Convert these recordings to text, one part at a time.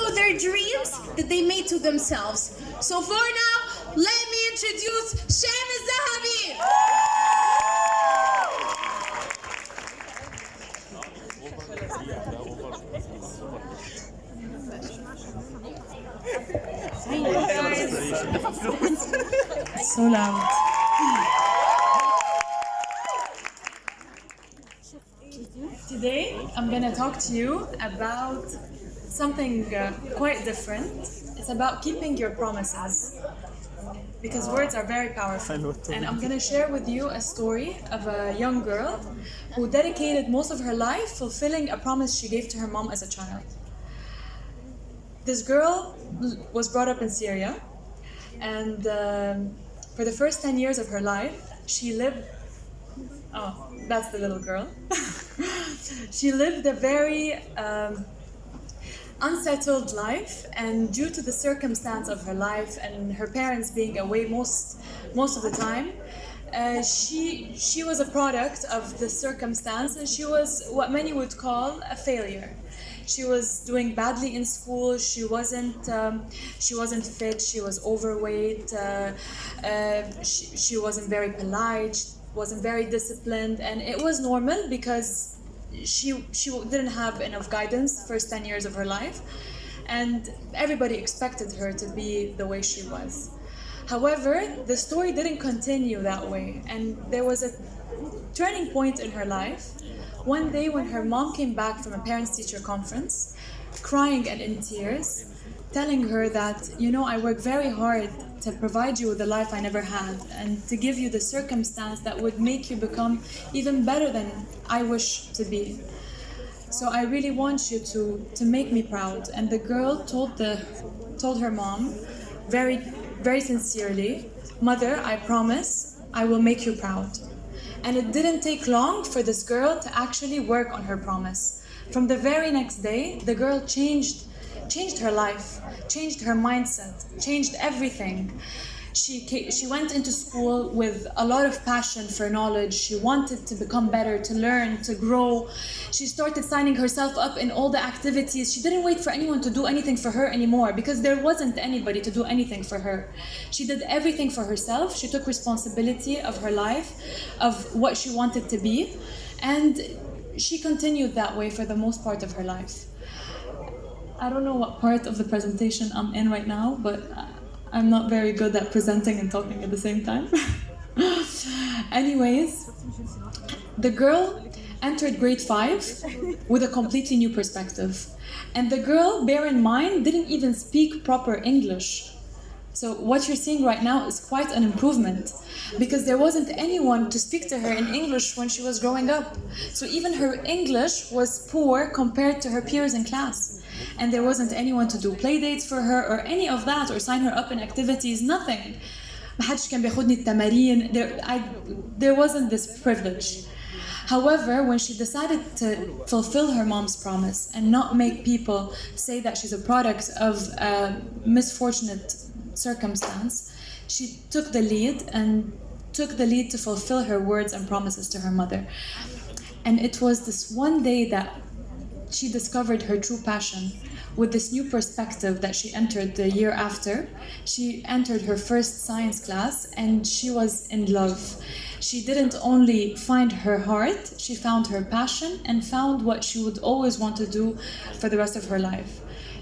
follow their dreams that they made to themselves. So for now, let me introduce Sham Zahabi. So loud. Today, I'm gonna talk to you about something quite different. It's about keeping your promises, because words are very powerful. And I'm gonna share with you a story of a young girl who dedicated most of her life fulfilling a promise she gave to her mom as a child. This girl was brought up in Syria, and for the first 10 years of her life, she lived. Oh, that's the little girl. She lived a very unsettled life, and due to the circumstance of her life and her parents being away most of the time, she was a product of the circumstance, and she was what many would call a failure. She was doing badly in school. She wasn't fit. She was overweight. She wasn't very polite. She wasn't very disciplined, and it was normal because she didn't have enough guidance the first 10 years of her life, and everybody expected her to be the way she was. However, the story didn't continue that way, and there was a turning point in her life. One day when her mom came back from a parents-teacher conference, crying and in tears, telling her that, I work very hard to provide you with the life I never had, and to give you the circumstance that would make you become even better than I wish to be. So I really want you to make me proud. And the girl told her mom very, very sincerely, "Mother, I promise I will make you proud." And it didn't take long for this girl to actually work on her promise. From the very next day, the girl changed her life, changed her mindset, changed everything. She went into school with a lot of passion for knowledge. She wanted to become better, to learn, to grow. She started signing herself up in all the activities. She didn't wait for anyone to do anything for her anymore, because there wasn't anybody to do anything for her. She did everything for herself. She took responsibility of her life, of what she wanted to be, and she continued that way for the most part of her life. I don't know what part of the presentation I'm in right now, but I'm not very good at presenting and talking at the same time. Anyways, the girl entered grade 5 with a completely new perspective. And the girl, bear in mind, didn't even speak proper English. So what you're seeing right now is quite an improvement, because there wasn't anyone to speak to her in English when she was growing up. So even her English was poor compared to her peers in class. And there wasn't anyone to do play dates for her or any of that, or sign her up in activities, nothing. There wasn't this privilege. However, when she decided to fulfill her mom's promise and not make people say that she's a product of a misfortunate circumstance, she took the lead to fulfill her words and promises to her mother. And it was this one day that she discovered her true passion. With this new perspective that she entered the year after, she entered her first science class, and she was in love. She didn't only find her heart, she found her passion and found what she would always want to do for the rest of her life.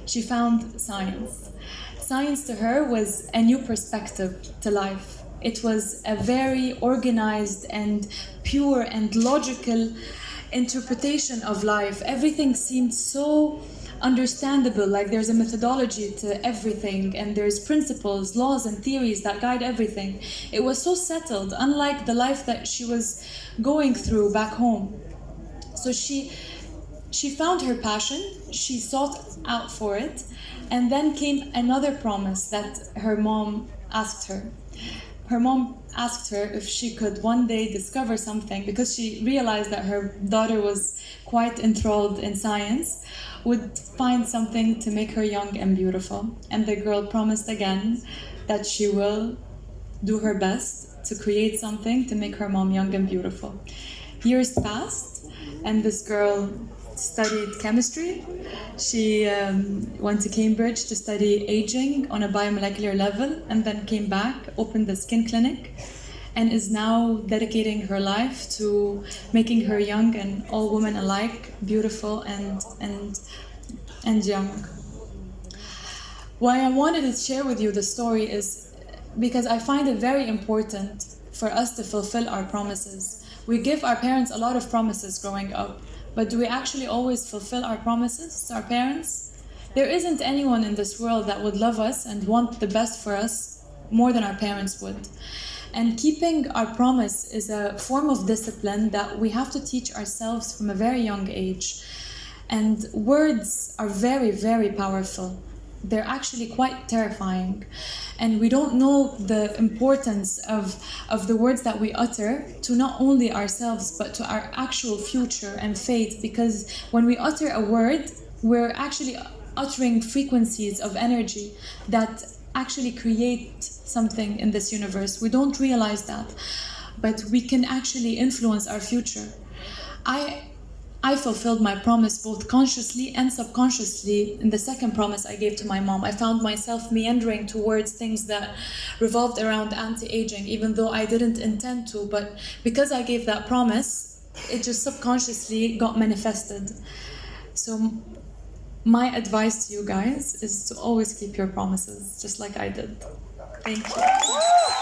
She found science. Science to her was a new perspective to life. It was a very organized and pure and logical interpretation of life. Everything seemed so understandable, like there's a methodology to everything, and there's principles, laws, and theories that guide everything. It was so settled, unlike the life that she was going through back home. So she found her passion, she sought out for it, and then came another promise that her mom asked her. Her mom asked her if she could one day discover something, because she realized that her daughter was quite enthralled in science, would find something to make her young and beautiful. And the girl promised again that she will do her best to create something to make her mom young and beautiful. Years passed, and this girl studied chemistry. She went to Cambridge to study aging on a biomolecular level, and then came back, opened the skin clinic, and is now dedicating her life to making her young and all women alike beautiful and young. Why I wanted to share with you the story is because I find it very important for us to fulfill our promises. We give our parents a lot of promises growing up, but do we actually always fulfill our promises to our parents? There isn't anyone in this world that would love us and want the best for us more than our parents would. And keeping our promise is a form of discipline that we have to teach ourselves from a very young age. And words are very, very powerful. They're actually quite terrifying. And we don't know the importance of the words that we utter to not only ourselves, but to our actual future and fate. Because when we utter a word, we're actually uttering frequencies of energy that actually create something in this universe. We don't realize that, but we can actually influence our future. I fulfilled my promise both consciously and subconsciously in the second promise I gave to my mom. I found myself meandering towards things that revolved around anti-aging, even though I didn't intend to, but because I gave that promise, it just subconsciously got manifested. So my advice to you guys is to always keep your promises, just like I did. Thank you.